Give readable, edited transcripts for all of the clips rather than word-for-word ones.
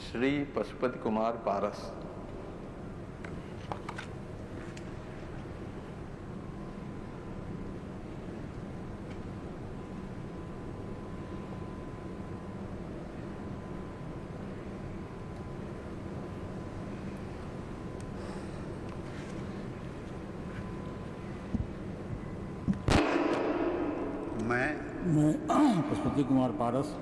श्री पशुपति कुमार पारस। मैं पशुपति कुमार पारस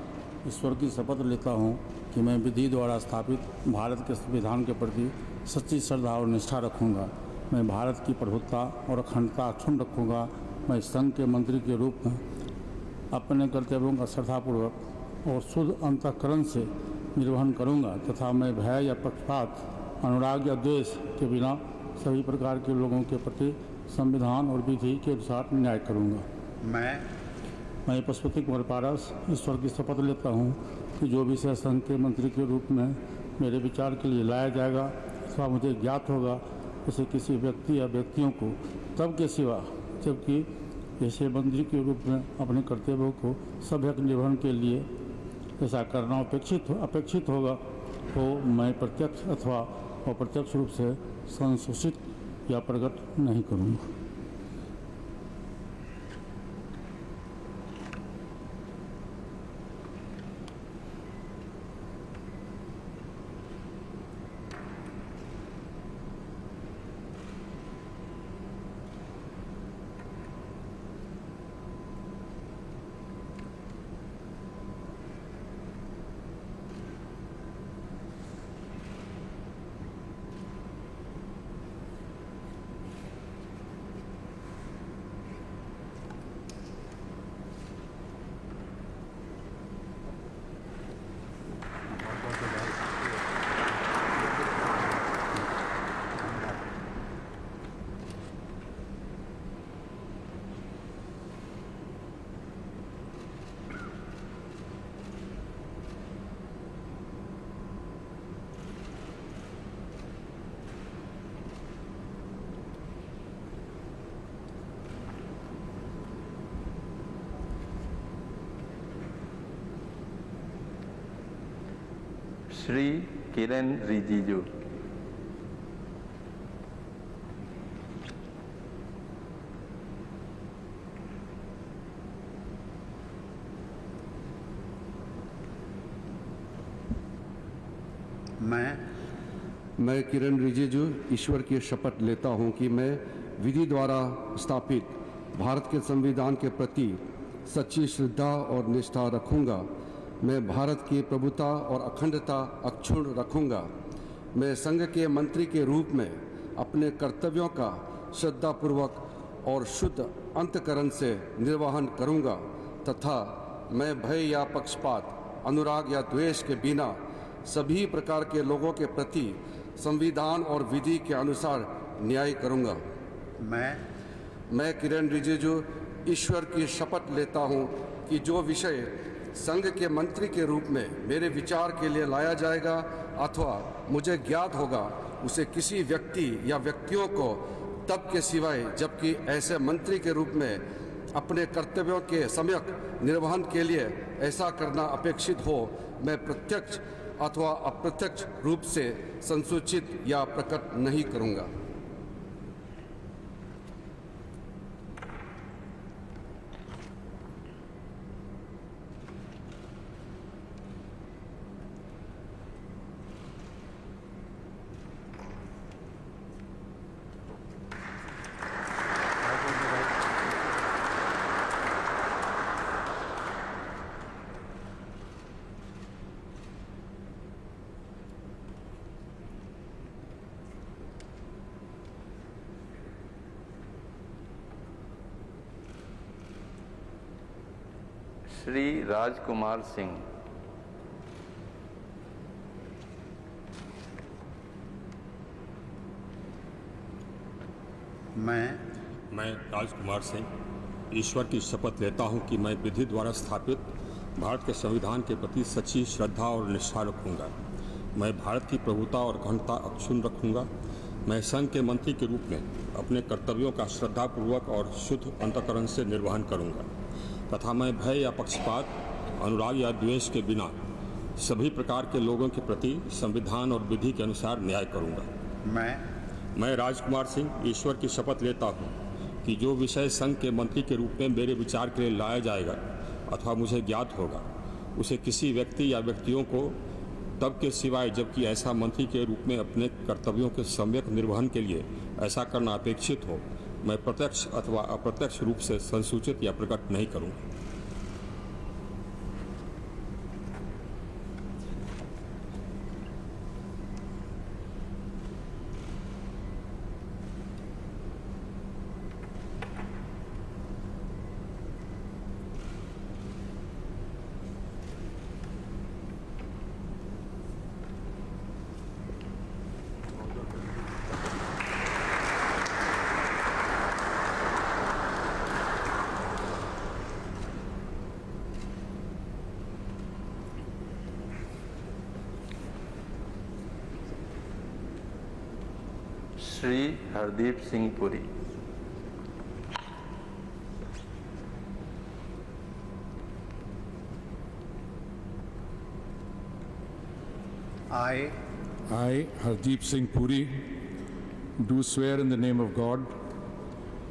ईश्वर की शपथ लेता हूँ कि मैं विधि द्वारा स्थापित भारत के संविधान के प्रति सच्ची श्रद्धा और निष्ठा रखूँगा। मैं भारत की प्रभुत्ता और अखंडता अक्षुण्ण रखूँगा। मैं संघ के मंत्री के रूप में अपने कर्तव्यों का श्रद्धापूर्वक और शुद्ध अंतःकरण से निर्वहन करूँगा तथा मैं भय या पक्षपात, अनुराग या द्वेष के बिना सभी प्रकार के लोगों के प्रति संविधान और विधि के अनुसार न्याय करूँगा। मैं पशुपति कुमार पारस ईश्वर की शपथ लेता हूँ कि जो विषय संघ के मंत्री के रूप में मेरे विचार के लिए लाया जाएगा अथवा मुझे ज्ञात होगा, उसे किसी व्यक्ति या व्यक्तियों को तब के सिवा जबकि ऐसे मंत्री के रूप में अपने कर्तव्यों को सभ्यक निर्वहन के लिए ऐसा करना अपेक्षित होगा तो मैं प्रत्यक्ष अथवा अप्रत्यक्ष रूप से संसूचित या प्रकट नहीं करूँगा। श्री किरण रिजिजू। मैं किरण रिजिजू ईश्वर की शपथ लेता हूं कि मैं विधि द्वारा स्थापित भारत के संविधान के प्रति सच्ची श्रद्धा और निष्ठा रखूंगा। मैं भारत की प्रभुता और अखंडता अक्षुण्ण रखूंगा। मैं संघ के मंत्री के रूप में अपने कर्तव्यों का श्रद्धापूर्वक और शुद्ध अंतःकरण से निर्वहन करूंगा तथा मैं भय या पक्षपात, अनुराग या द्वेष के बिना सभी प्रकार के लोगों के प्रति संविधान और विधि के अनुसार न्याय करूंगा। मैं किरण रिजिजू ईश्वर की शपथ लेता हूं कि जो विषय संघ के मंत्री के रूप में मेरे विचार के लिए लाया जाएगा अथवा मुझे ज्ञात होगा, उसे किसी व्यक्ति या व्यक्तियों को तब के सिवाय जबकि ऐसे मंत्री के रूप में अपने कर्तव्यों के सम्यक निर्वहन के लिए ऐसा करना अपेक्षित हो, मैं प्रत्यक्ष अथवा अप्रत्यक्ष रूप से संसूचित या प्रकट नहीं करूँगा। श्री राजकुमार सिंह। मैं राजकुमार सिंह ईश्वर की शपथ लेता हूं कि मैं विधि द्वारा स्थापित भारत के संविधान के प्रति सच्ची श्रद्धा और निष्ठा रखूंगा। मैं भारत की प्रभुता और अखंडता अक्षुण्ण रखूंगा। मैं संघ के मंत्री के रूप में अपने कर्तव्यों का श्रद्धापूर्वक और शुद्ध अंतःकरण से निर्वहन करूंगा तथा मैं भय या पक्षपात, अनुराग या द्वेष के बिना सभी प्रकार के लोगों के प्रति संविधान और विधि के अनुसार न्याय करूंगा। मैं राजकुमार सिंह ईश्वर की शपथ लेता हूं कि जो विषय संघ के मंत्री के रूप में मेरे विचार के लिए लाया जाएगा अथवा मुझे ज्ञात होगा, उसे किसी व्यक्ति या व्यक्तियों को तब के सिवाय जबकि ऐसा मंत्री के रूप में अपने कर्तव्यों के सम्यक निर्वहन के लिए ऐसा करना अपेक्षित हो, मैं प्रत्यक्ष अथवा अप्रत्यक्ष रूप से संसूचित या प्रकट नहीं करूँगा। Shri Hardeep Singh Puri. I, I, Hardeep Singh Puri, do swear in the name of God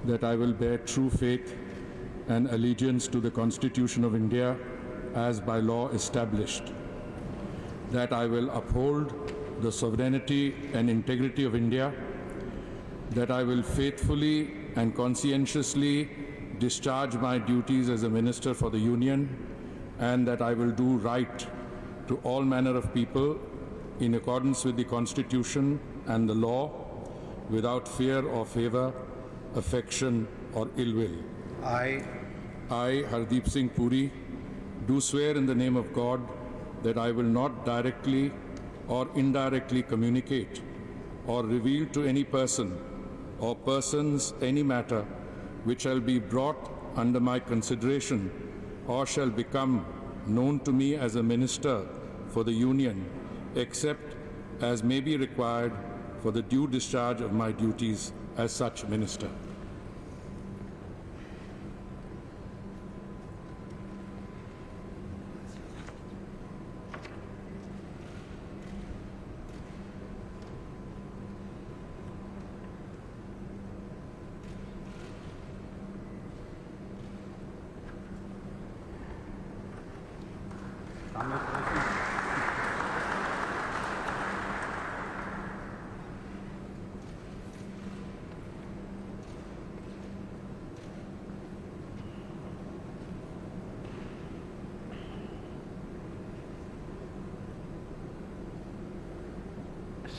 that I will bear true faith and allegiance to the Constitution of India as by law established, that I will uphold the sovereignty and integrity of India, that I will faithfully and conscientiously discharge my duties as a Minister for the Union, and that I will do right to all manner of people in accordance with the Constitution and the law, without fear or favor, affection or ill will. I, Hardeep Singh Puri, do swear in the name of God that I will not directly or indirectly communicate or reveal to any person or persons any matter which shall be brought under my consideration or shall become known to me as a Minister for the Union, except as may be required for the due discharge of my duties as such Minister.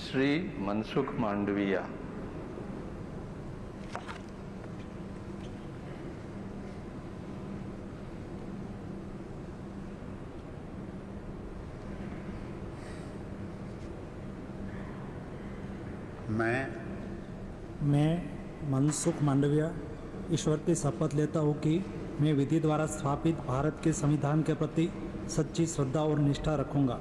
Shri Mansukh Mandaviya. मैं मनसुख मांडविया ईश्वर की शपथ लेता हूँ कि मैं विधि द्वारा स्थापित भारत के संविधान के प्रति सच्ची श्रद्धा और निष्ठा रखूँगा।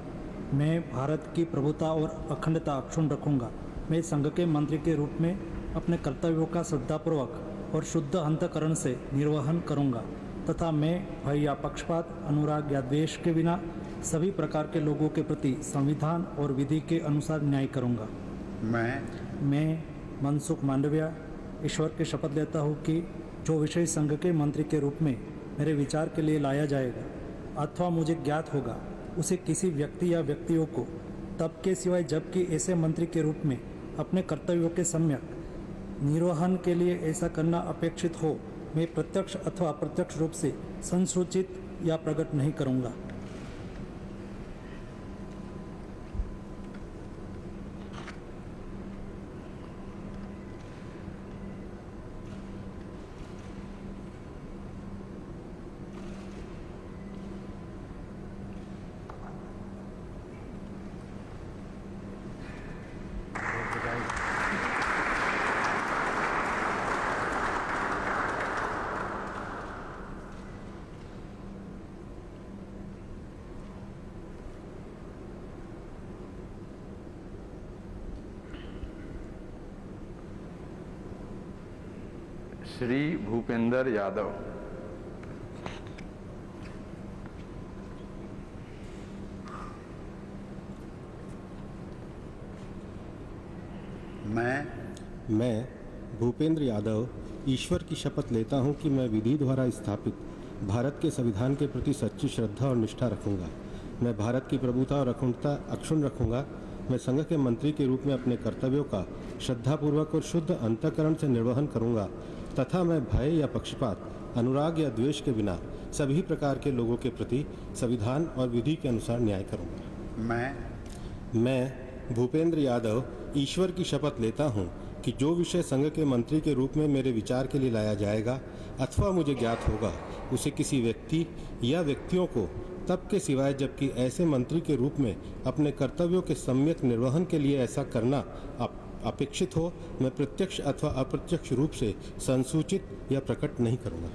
मैं भारत की प्रभुता और अखंडता अक्षुण्ण रखूँगा। मैं संघ के मंत्री के रूप में अपने कर्तव्यों का श्रद्धापूर्वक और शुद्ध अंतःकरण से निर्वहन करूँगा तथा मैं भय या पक्षपात, अनुराग या द्वेष के बिना सभी प्रकार के लोगों के प्रति संविधान और विधि के अनुसार न्याय करूँगा। मैं मनसुख मांडविया ईश्वर की शपथ लेता हूँ कि जो विषय संघ के मंत्री के रूप में मेरे विचार के लिए लाया जाएगा अथवा मुझे ज्ञात होगा, उसे किसी व्यक्ति या व्यक्तियों को तब के सिवाय जबकि ऐसे मंत्री के रूप में अपने कर्तव्यों के सम्यक निर्वहन के लिए ऐसा करना अपेक्षित हो, मैं प्रत्यक्ष अथवा अप्रत्यक्ष रूप से संसूचित या प्रकट नहीं करूँगा। श्री भूपेंद्र यादव। मैं भूपेंद्र यादव ईश्वर की शपथ लेता हूं कि मैं विधि द्वारा स्थापित भारत के संविधान के प्रति सच्ची श्रद्धा और निष्ठा रखूंगा। मैं भारत की प्रभुता और अखंडता अक्षुण्ण रखूंगा। मैं संघ के मंत्री के रूप में अपने कर्तव्यों का श्रद्धापूर्वक और शुद्ध अंतःकरण से निर्वहन करूंगा तथा मैं भय या पक्षपात, अनुराग या द्वेष के बिना सभी प्रकार के लोगों के प्रति संविधान और विधि के अनुसार न्याय करूंगा। मैं भूपेंद्र यादव ईश्वर की शपथ लेता हूं कि जो विषय संघ के मंत्री के रूप में मेरे विचार के लिए लाया जाएगा अथवा मुझे ज्ञात होगा, उसे किसी व्यक्ति या व्यक्तियों को तब के सिवाय जबकि ऐसे मंत्री के रूप में अपने कर्तव्यों के सम्यक निर्वहन के लिए ऐसा करना अपेक्षित हो, मैं प्रत्यक्ष अथवा अप्रत्यक्ष रूप से संसूचित या प्रकट नहीं करूंगा।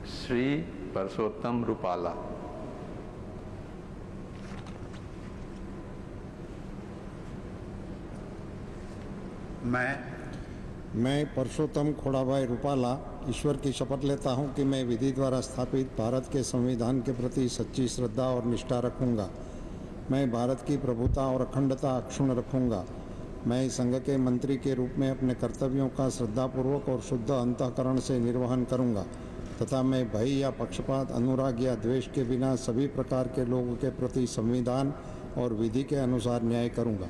श्री परसोत्तम रूपाला। मैं परसोत्तम खोड़ाभाई रूपाला ईश्वर की शपथ लेता हूं कि मैं विधि द्वारा स्थापित भारत के संविधान के प्रति सच्ची श्रद्धा और निष्ठा रखूंगा। मैं भारत की प्रभुता और अखंडता अक्षुण्ण रखूंगा। मैं संघ के मंत्री के रूप में अपने कर्तव्यों का श्रद्धापूर्वक और शुद्ध अंतःकरण से निर्वहन करूंगा तथा मैं भय या पक्षपात, अनुराग या द्वेष के बिना सभी प्रकार के लोगों के प्रति संविधान और विधि के अनुसार न्याय करूंगा।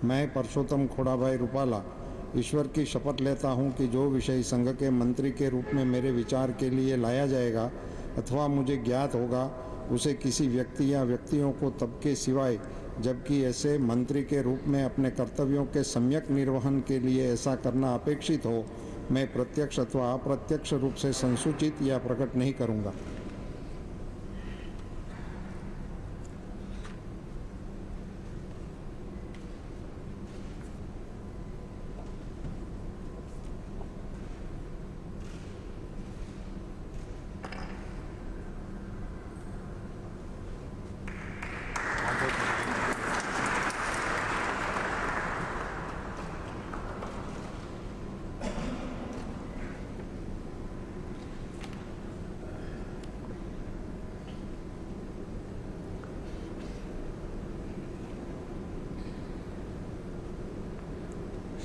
मैं परसोत्तम खोड़ाभाई रूपाला ईश्वर की शपथ लेता हूं कि जो विषय संघ के मंत्री के रूप में मेरे विचार के लिए लाया जाएगा अथवा मुझे ज्ञात होगा, उसे किसी व्यक्ति या व्यक्तियों को तब के सिवाय जबकि ऐसे मंत्री के रूप में अपने कर्तव्यों के सम्यक निर्वहन के लिए ऐसा करना अपेक्षित हो, मैं प्रत्यक्ष अथवा अप्रत्यक्ष रूप से संसूचित या प्रकट नहीं करूंगा।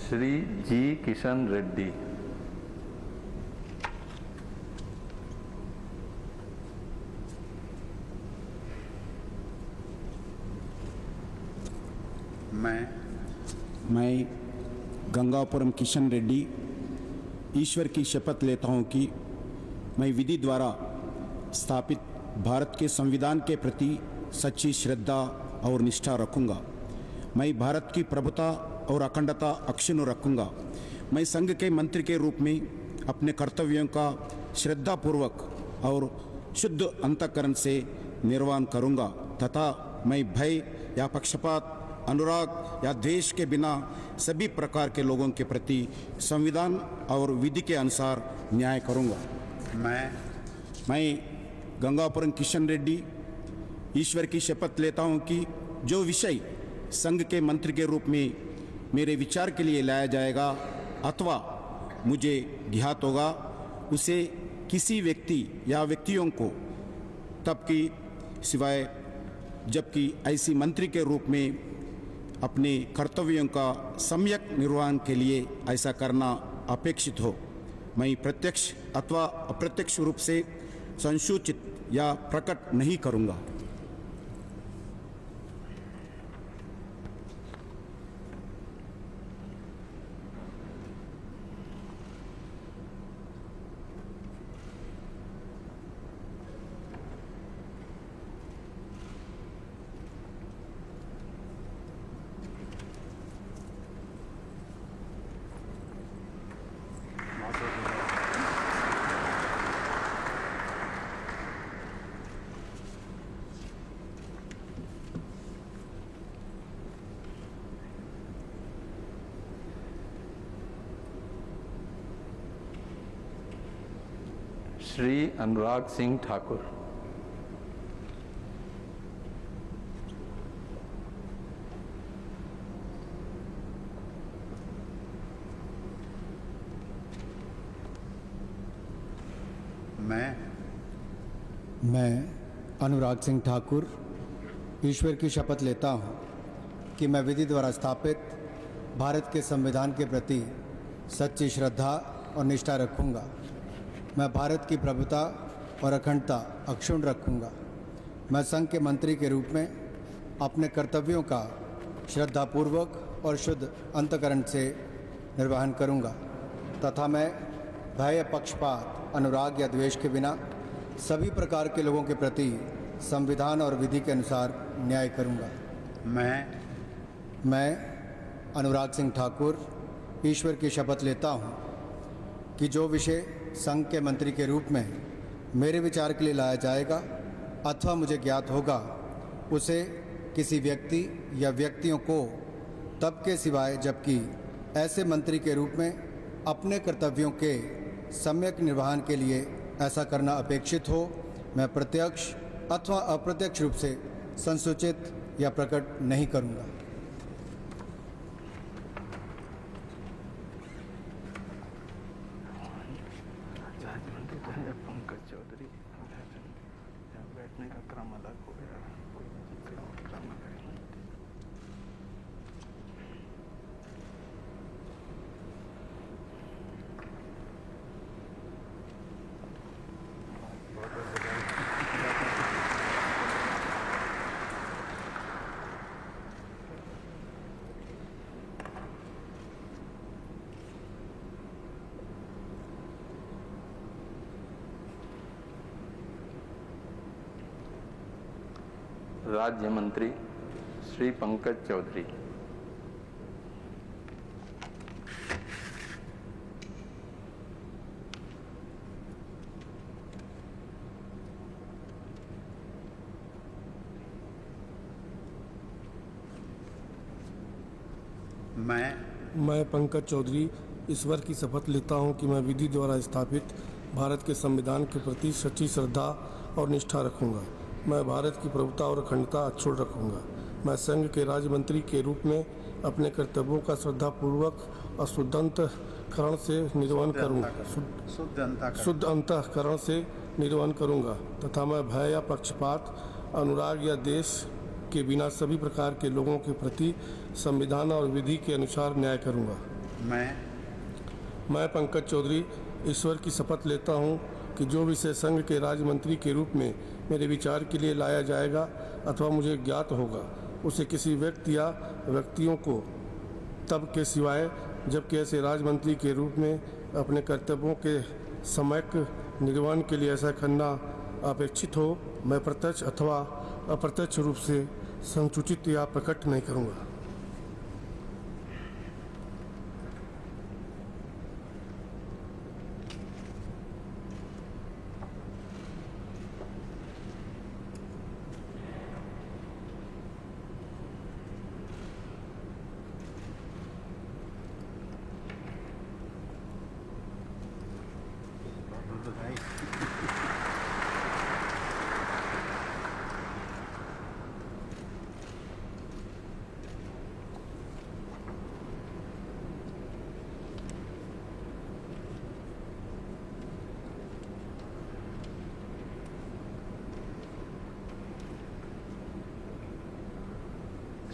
श्री जी किशन रेड्डी। मैं गंगापुरम किशन रेड्डी ईश्वर की शपथ लेता हूं कि मैं विधि द्वारा स्थापित भारत के संविधान के प्रति सच्ची श्रद्धा और निष्ठा रखूंगा। मैं भारत की प्रभुता और अखंडता अक्षुण्ण रखूंगा। मैं संघ के मंत्री के रूप में अपने कर्तव्यों का श्रद्धापूर्वक और शुद्ध अंतःकरण से निर्वहन करूंगा तथा मैं भय या पक्षपात, अनुराग या द्वेष के बिना सभी प्रकार के लोगों के प्रति संविधान और विधि के अनुसार न्याय करूंगा। मैं गंगापुरम किशन रेड्डी ईश्वर की शपथ लेता हूं कि जो विषय संघ के मंत्री के रूप में मेरे विचार के लिए लाया जाएगा अथवा मुझे ज्ञात होगा, उसे किसी व्यक्ति या व्यक्तियों को तब की सिवाय जबकि ऐसी मंत्री के रूप में अपने कर्तव्यों का सम्यक निर्वहन के लिए ऐसा करना अपेक्षित हो, मैं प्रत्यक्ष अथवा अप्रत्यक्ष रूप से संसूचित या प्रकट नहीं करूंगा। श्री अनुराग सिंह ठाकुर। मैं अनुराग सिंह ठाकुर ईश्वर की शपथ लेता हूँ कि मैं विधि द्वारा स्थापित भारत के संविधान के प्रति सच्ची श्रद्धा और निष्ठा रखूँगा। मैं भारत की प्रभुता और अखंडता अक्षुण्ण रखूँगा। मैं संघ के मंत्री के रूप में अपने कर्तव्यों का श्रद्धापूर्वक और शुद्ध अंतःकरण से निर्वहन करूँगा तथा मैं भय या पक्षपात, अनुराग या द्वेष के बिना सभी प्रकार के लोगों के प्रति संविधान और विधि के अनुसार न्याय करूँगा। मैं अनुराग सिंह ठाकुर ईश्वर की शपथ लेता हूँ कि जो विषय संघ के मंत्री के रूप में मेरे विचार के लिए लाया जाएगा अथवा मुझे ज्ञात होगा, उसे किसी व्यक्ति या व्यक्तियों को तब के सिवाय जबकि ऐसे मंत्री के रूप में अपने कर्तव्यों के सम्यक निर्वहन के लिए ऐसा करना अपेक्षित हो, मैं प्रत्यक्ष अथवा अप्रत्यक्ष रूप से संसूचित या प्रकट नहीं करूँगा। पंकज चौधरी, बैठने का क्रम अलग हो गया। राज्य मंत्री श्री पंकज चौधरी। मैं पंकज चौधरी ईश्वर की शपथ लेता हूं कि मैं विधि द्वारा स्थापित भारत के संविधान के प्रति सच्ची श्रद्धा और निष्ठा रखूंगा। मैं भारत की प्रभुता और अखंडता अक्षुण्ण रखूंगा। मैं संघ के राज्य मंत्री के रूप में अपने कर्तव्यों का श्रद्धापूर्वक और शुद्ध अंतःकरण से निर्वहन करूंगा। शुद्ध अंतःकरण से निर्वहन करूंगा तथा मैं भय या पक्षपात, अनुराग या देश के बिना सभी प्रकार के लोगों के प्रति संविधान और विधि के अनुसार न्याय करूंगा। मैं पंकज चौधरी ईश्वर की शपथ लेता हूं कि जो विषय संघ के राज्य मंत्री के रूप में मेरे विचार के लिए लाया जाएगा अथवा मुझे ज्ञात होगा, उसे किसी व्यक्ति या व्यक्तियों को तब के सिवाय जबकि ऐसे राज्य मंत्री के रूप में अपने कर्तव्यों के सम्यक निर्वहन के लिए ऐसा करना अपेक्षित हो, मैं प्रत्यक्ष अथवा अप्रत्यक्ष रूप से संसूचित या प्रकट नहीं करूँगा।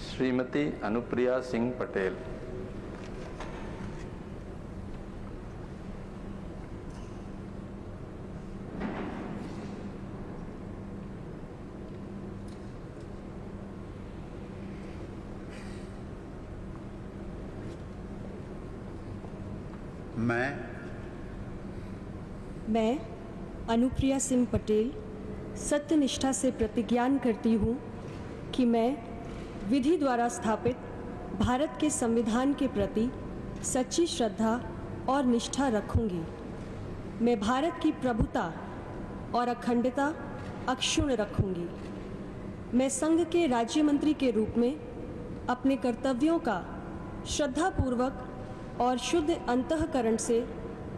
श्रीमती अनुप्रिया सिंह पटेल। मैं अनुप्रिया सिंह पटेल सत्यनिष्ठा से प्रतिज्ञान करती हूँ कि मैं विधि द्वारा स्थापित भारत के संविधान के प्रति सच्ची श्रद्धा और निष्ठा रखूँगी। मैं भारत की प्रभुता और अखंडता अक्षुण्ण रखूँगी। मैं संघ के राज्य मंत्री के रूप में अपने कर्तव्यों का श्रद्धापूर्वक और शुद्ध अंतःकरण से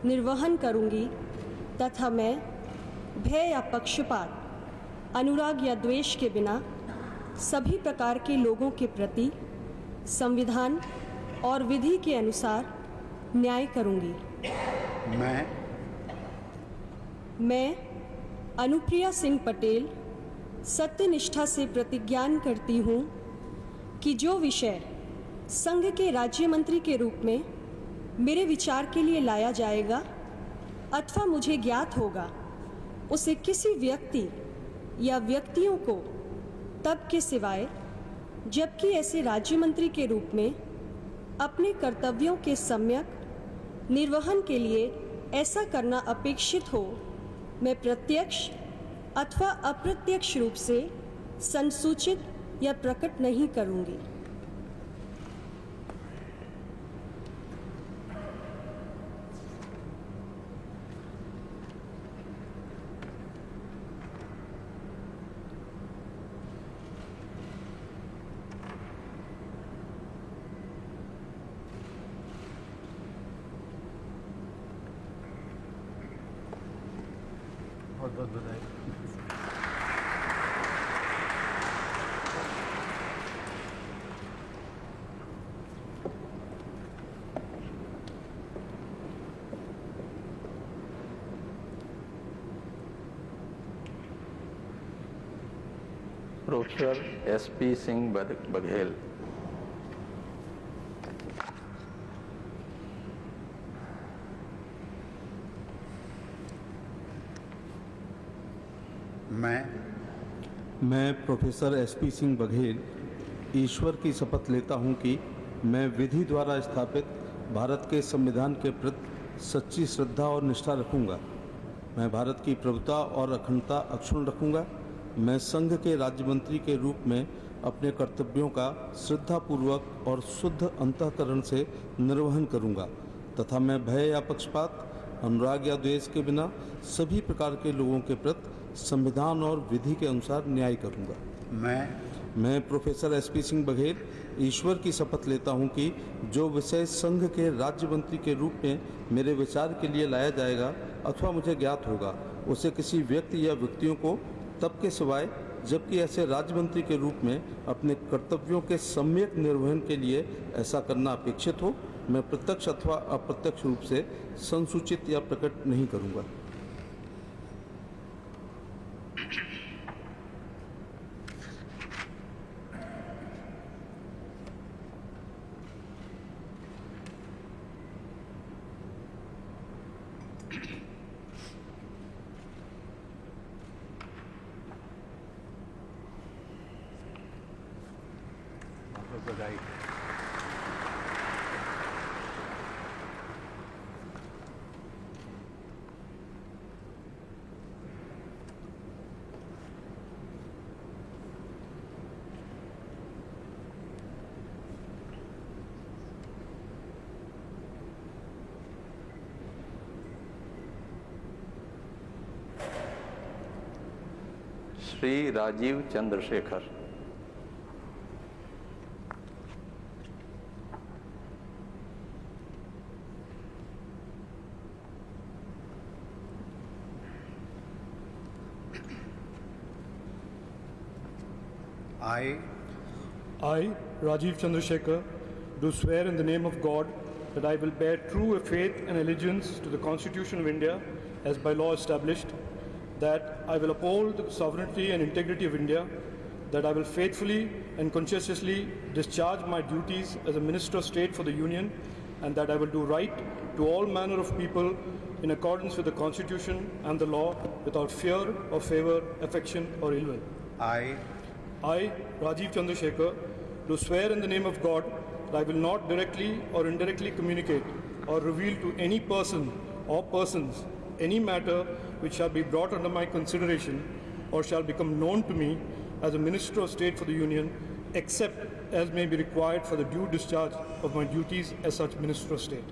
निर्वहन करूँगी तथा मैं भय या पक्षपात, अनुराग या द्वेष के बिना सभी प्रकार के लोगों के प्रति संविधान और विधि के अनुसार न्याय करूंगी। मैं अनुप्रिया सिंह पटेल सत्यनिष्ठा से प्रतिज्ञान करती हूँ कि जो विषय संघ के राज्य मंत्री के रूप में मेरे विचार के लिए लाया जाएगा अथवा मुझे ज्ञात होगा, उसे किसी व्यक्ति या व्यक्तियों को तब के सिवाय जबकि ऐसे राज्य मंत्री के रूप में अपने कर्तव्यों के सम्यक निर्वहन के लिए ऐसा करना अपेक्षित हो, मैं प्रत्यक्ष अथवा अप्रत्यक्ष रूप से संसूचित या प्रकट नहीं करूंगी। बहुत बहुत बधाई। Professor SP Singh Baghel. मैं प्रोफेसर एसपी सिंह बघेल ईश्वर की शपथ लेता हूं कि मैं विधि द्वारा स्थापित भारत के संविधान के प्रति सच्ची श्रद्धा और निष्ठा रखूंगा। मैं भारत की प्रभुता और अखंडता अक्षुण्ण रखूंगा। मैं संघ के राज्य मंत्री के रूप में अपने कर्तव्यों का श्रद्धापूर्वक और शुद्ध अंतःकरण से निर्वहन करूंगा तथा मैं भय या पक्षपात, अनुराग या द्वेष के बिना सभी प्रकार के लोगों के प्रति संविधान और विधि के अनुसार न्याय करूंगा। मैं प्रोफेसर एसपी सिंह बघेल ईश्वर की शपथ लेता हूं कि जो विषय संघ के राज्य मंत्री के रूप में मेरे विचार के लिए लाया जाएगा अथवा मुझे ज्ञात होगा, उसे किसी व्यक्ति या व्यक्तियों को तब के सिवाय जबकि ऐसे राज्य मंत्री के रूप में अपने कर्तव्यों के सम्यक निर्वहन के लिए ऐसा करना अपेक्षित हो, मैं प्रत्यक्ष अथवा अप्रत्यक्ष रूप से संसूचित या प्रकट नहीं करूंगा। बधाई। Shri Rajiv Chandrashekhar. I, Rajiv Chandrasekhar, do swear in the name of God that I will bear true faith and allegiance to the Constitution of India as by law established, that I will uphold the sovereignty and integrity of India, that I will faithfully and conscientiously discharge my duties as a Minister of State for the Union, and that I will do right to all manner of people in accordance with the Constitution and the law without fear or favor, affection or ill will. I, Rajiv Chandrasekhar, do swear in the name of God that I will not directly or indirectly communicate or reveal to any person or persons any matter which shall be brought under my consideration or shall become known to me as a Minister of State for the Union, except as may be required for the due discharge of my duties as such Minister of State.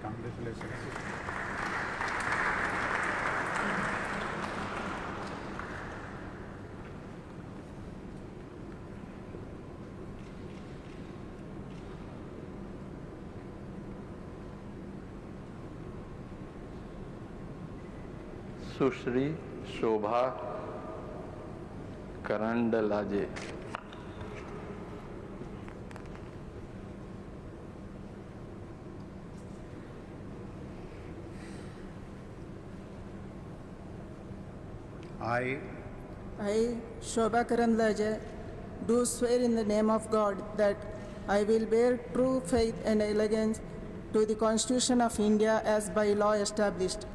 Congratulations. Sushri Shobha करंडलाजे। I, Shobha Karandlaje, do swear in the name of God that I will bear true faith and allegiance to the Constitution of India as by law established,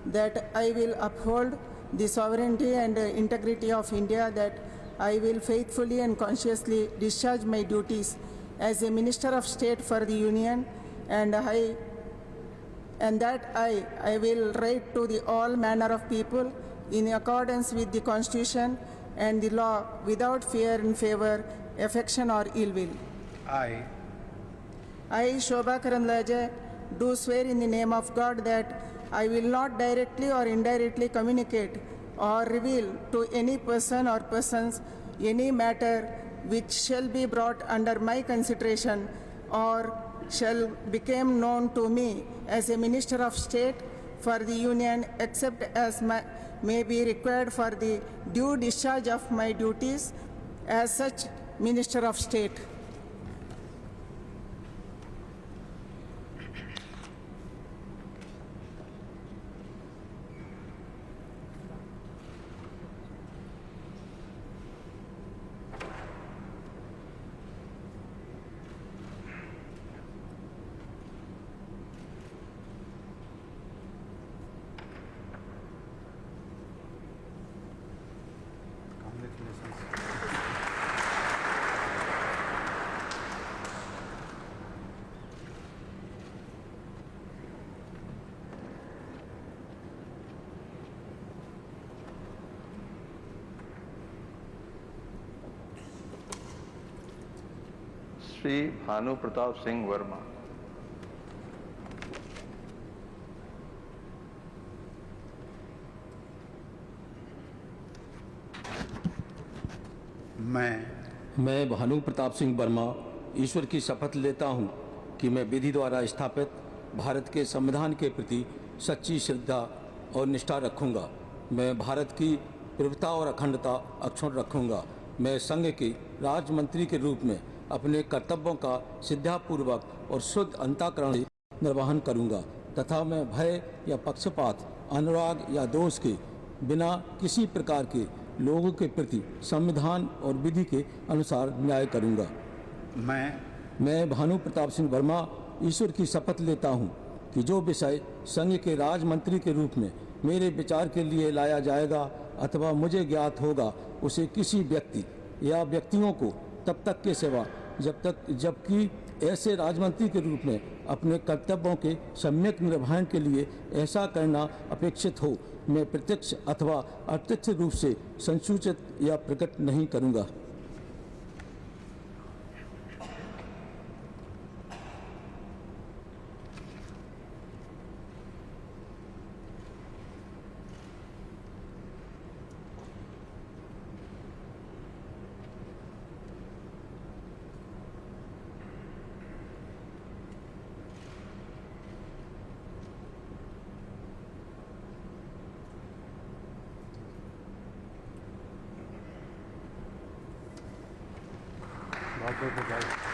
that I will uphold the sovereignty and integrity of India, that I will faithfully and conscientiously discharge my duties as a Minister of State for the Union, and that I will write to the all manner of people in accordance with the Constitution and the law without fear and favor, affection or ill will. I, Shobha Karandlaje, do swear in the name of God that I will not directly or indirectly communicate or reveal to any person or persons any matter which shall be brought under my consideration or shall become known to me as a Minister of State for the Union, except as may be required for the due discharge of my duties as such Minister of State. Shri Bhanu Pratap Singh Verma. मैं भानु प्रताप सिंह वर्मा ईश्वर की शपथ लेता हूँ कि मैं विधि द्वारा स्थापित भारत के संविधान के प्रति सच्ची श्रद्धा और निष्ठा रखूँगा। मैं भारत की प्रभुता और अखंडता अक्षुण्ण रखूँगा। मैं संघ के राज्य मंत्री के रूप में अपने कर्तव्यों का श्रद्धापूर्वक और शुद्ध अंतःकरण से निर्वहन करूँगा तथा मैं भय या पक्षपात, अनुराग या दोष के बिना किसी प्रकार के लोगों के प्रति संविधान और विधि के अनुसार न्याय करूँगा। मैं भानु प्रताप सिंह वर्मा ईश्वर की शपथ लेता हूँ कि जो विषय संघ के राज्य मंत्री के रूप में मेरे विचार के लिए लाया जाएगा अथवा मुझे ज्ञात होगा, उसे किसी व्यक्ति या व्यक्तियों को तब तक के सेवा जबकि ऐसे राजमंत्री के रूप में अपने कर्तव्यों के सम्यक निर्वहन के लिए ऐसा करना अपेक्षित हो, मैं प्रत्यक्ष अथवा अप्रत्यक्ष रूप से संसूचित या प्रकट नहीं करूँगा। बहुत बहुत बधाई।